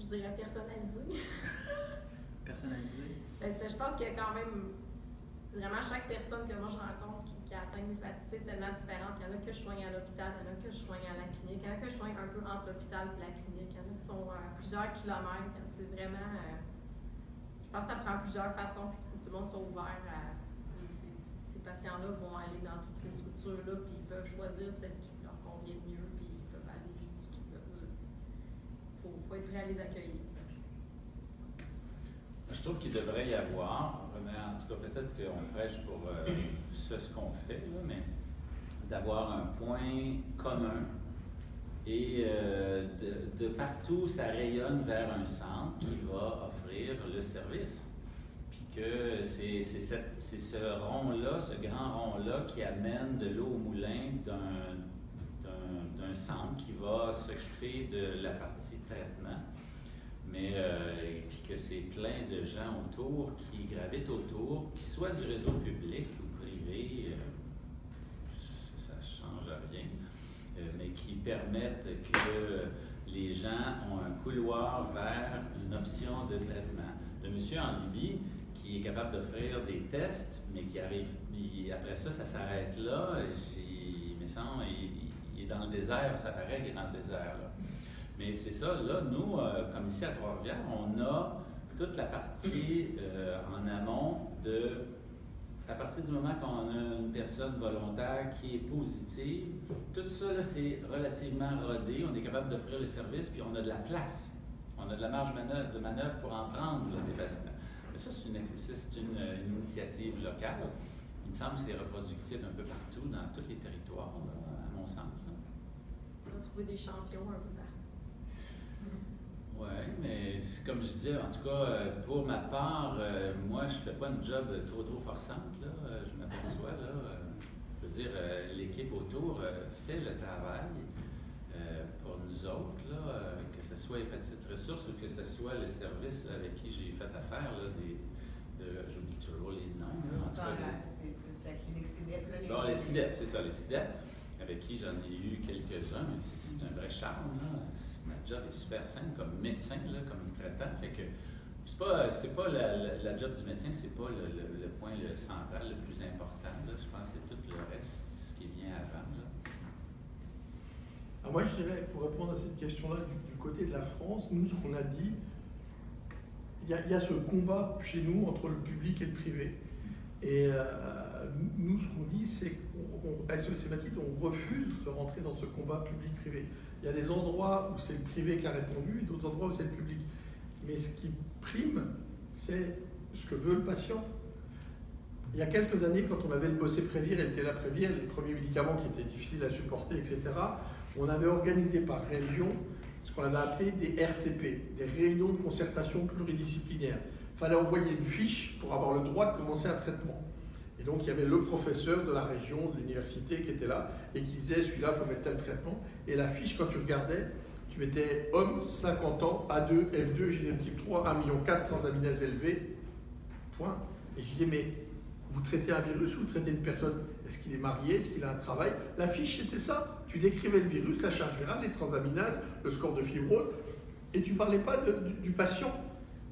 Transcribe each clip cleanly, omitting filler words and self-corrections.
dirais personnalisé. Personnalisé? Je pense qu'il y a quand même vraiment chaque personne que moi je rencontre qui atteint une hépatite tellement différente. Il y en a que je soigne à l'hôpital, il y en a que je soigne à la clinique, il y en a que je soigne un peu entre l'hôpital et la clinique, il y en a qui sont à plusieurs kilomètres. C'est vraiment. Je pense que ça prend plusieurs façons, puis tout le monde sont ouverts à. Ces patients-là vont aller dans toutes ces structures-là, puis ils peuvent choisir celle qui leur convient le mieux, puis ils peuvent aller où ils veulent. Faut être prêt à les accueillir. Je trouve qu'il devrait y avoir, en tout cas peut-être qu'on prêche pour ce qu'on fait, là, mais d'avoir un point commun et de partout ça rayonne vers un centre qui va offrir le service. Puis que c'est ce rond-là, ce grand rond-là qui amène de l'eau au moulin d'un centre qui va s'occuper de la partie traitement. Mais puis que c'est plein de gens autour qui gravitent autour, qui soient du réseau public ou privé, ça ne change rien, mais qui permettent que les gens ont un couloir vers une option de traitement. Le monsieur en Libye, qui est capable d'offrir des tests, mais qui arrive, après ça s'arrête là, il me semble, il est dans le désert, ça paraît qu'il est dans le désert, là. Mais c'est ça, là, nous, comme ici à Trois-Rivières, on a toute la partie en amont à partir du moment qu'on a une personne volontaire qui est positive, tout ça, là, c'est relativement rodé, on est capable d'offrir le service, puis on a de la place. On a de la marge de manœuvre pour en prendre là, des patients. Mais ça, c'est une initiative locale. Il me semble que c'est reproductible un peu partout, dans tous les territoires, là, à mon sens. On va trouver des champions un peu partout. Oui, mais comme je disais, en tout cas, pour ma part, moi, je ne fais pas une job trop forçante, là, je m'aperçois, là. Je veux dire, l'équipe autour fait le travail pour nous autres, là, que ce soit Hépatite Ressources ou que ce soit le service avec qui j'ai fait affaire, là, j'oublie toujours les noms, là. C'est plus la clinique CIDEP, là. Bon, les CIDEP, c'est ça, les CIDEP, avec qui j'en ai eu quelques-uns, mais c'est un vrai charme, là. Ma job est super simple comme médecin, là, comme traitant. Fait que c'est pas la job du médecin, c'est pas le point central, le plus important. Là. Je pense que c'est tout le reste, ce qui vient avant. Là. Alors moi, je dirais, pour répondre à cette question-là, du côté de la France, nous, ce qu'on a dit, il y a ce combat chez nous entre le public et le privé. Et nous, ce qu'on dit, c'est qu'à SOS Hépatite, on refuse de rentrer dans ce combat public-privé. Il y a des endroits où c'est le privé qui a répondu et d'autres endroits où c'est le public. Mais ce qui prime, c'est ce que veut le patient. Il y a quelques années, quand on avait le Boceprevir et le Telaprevir, les premiers médicaments qui étaient difficiles à supporter, etc., on avait organisé par région ce qu'on avait appelé des RCP, des réunions de concertation pluridisciplinaires. Il fallait envoyer une fiche pour avoir le droit de commencer un traitement. Et donc, il y avait le professeur de la région, de l'université qui était là et qui disait, celui-là, il faut mettre tel traitement. Et la fiche, quand tu regardais, tu mettais homme, 50 ans, A2, F2, génotype 3, 1,4 million, transaminase élevée, point. Et je disais, mais vous traitez un virus ou vous traitez une personne? Est-ce qu'il est marié? Est-ce qu'il a un travail? La fiche, c'était ça. Tu décrivais le virus, la charge virale, les transaminases, le score de fibrose, et tu ne parlais pas du patient.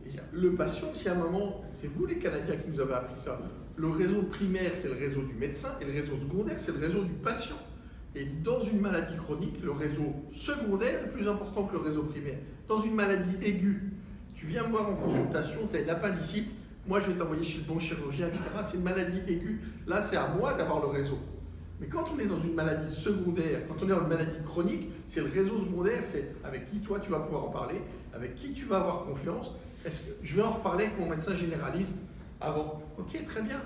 Et le patient, si à un moment, c'est vous les Canadiens qui nous avez appris ça, le réseau primaire, c'est le réseau du médecin, et le réseau secondaire, c'est le réseau du patient. Et dans une maladie chronique, le réseau secondaire est plus important que le réseau primaire. Dans une maladie aiguë, tu viens me voir en consultation, tu as une appendicite, moi je vais t'envoyer chez le bon chirurgien, etc. C'est une maladie aiguë. Là, c'est à moi d'avoir le réseau. Mais quand on est dans une maladie secondaire, quand on est dans une maladie chronique, c'est le réseau secondaire, c'est avec qui toi tu vas pouvoir en parler, avec qui tu vas avoir confiance. Est-ce que je vais en reparler avec mon médecin généraliste avant? Ok, très bien.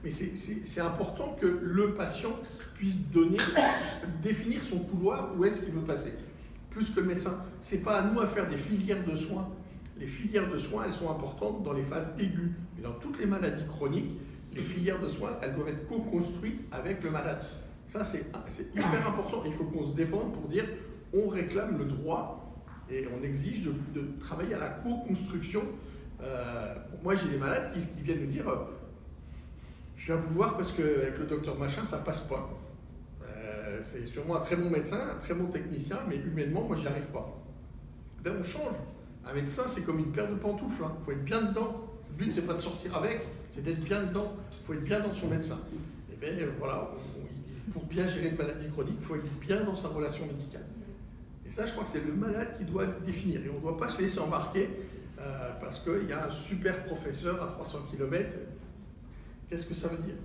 Mais c'est important que le patient puisse définir son couloir, où est-ce qu'il veut passer. Plus que le médecin. Ce n'est pas à nous à faire des filières de soins. Les filières de soins, elles sont importantes dans les phases aiguës. Mais dans toutes les maladies chroniques, les filières de soins, elles doivent être co-construites avec le malade. Ça, c'est hyper important. Il faut qu'on se défende pour dire on réclame le droit et on exige de travailler à la co-construction. Moi, j'ai des malades qui viennent me dire je viens vous voir parce qu'avec le docteur machin, ça passe pas. C'est sûrement un très bon médecin, un très bon technicien, mais humainement, moi, j'y arrive pas. Ben, on change. Un médecin, c'est comme une paire de pantoufles. Il faut être bien dedans. Le but, c'est pas de sortir avec, c'est d'être bien dedans. Il faut être bien dans son médecin. Et bien voilà, pour bien gérer une maladie chronique, il faut être bien dans sa relation médicale. Et ça, je crois que c'est le malade qui doit le définir. Et on ne doit pas se laisser embarquer parce qu'il y a un super professeur à 300 km. Qu'est-ce que ça veut dire ?